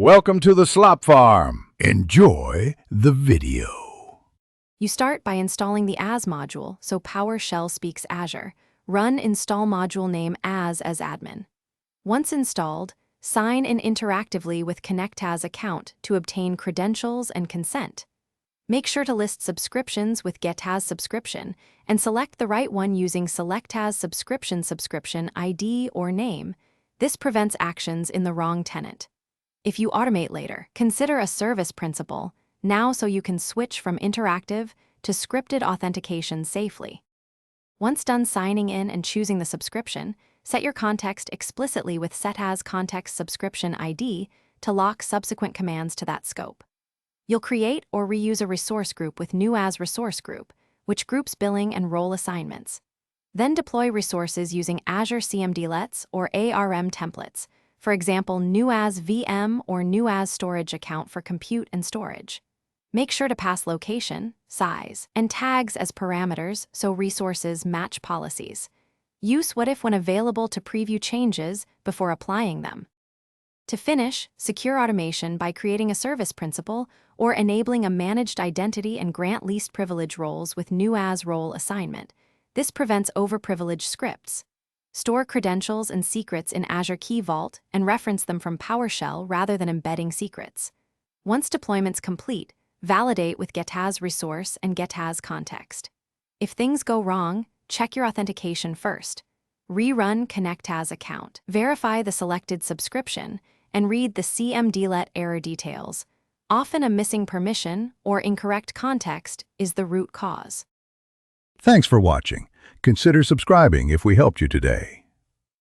Welcome to the slop farm. Enjoy the video. You start by installing the as module, so Powershell speaks Azure. Run install module name as admin. Once installed, sign in interactively with ConnectAs account to obtain credentials and consent. Make sure to list subscriptions with GetAs subscription and select the right one using SelectAs subscription ID or name. This prevents actions in the wrong tenant. If you automate later, consider a service principal now so you can switch from interactive to scripted authentication safely. Once done signing in and choosing the subscription, set your context explicitly with setAs context subscription ID to lock subsequent commands to that scope. You'll create or reuse a resource group with new as resource group, which groups billing and role assignments. Then deploy resources using Azure CMDlets or ARM templates, for example, new as VM or new as storage account for compute and storage. Make sure to pass location, size, and tags as parameters so resources match policies. Use what if when available to preview changes before applying them. To finish, secure automation by creating a service principal or enabling a managed identity and grant least privilege roles with new as role assignment. This prevents overprivileged scripts. Store credentials and secrets in Azure Key Vault and reference them from Powershell rather than embedding secrets. Once deployment's complete, validate with GetAs resource and GetAs context. If things go wrong, check your authentication first. Rerun ConnectAs account. Verify the selected subscription and read the CMDlet error details. Often a missing permission or incorrect context is the root cause. Thanks for watching. Consider subscribing if we helped you today.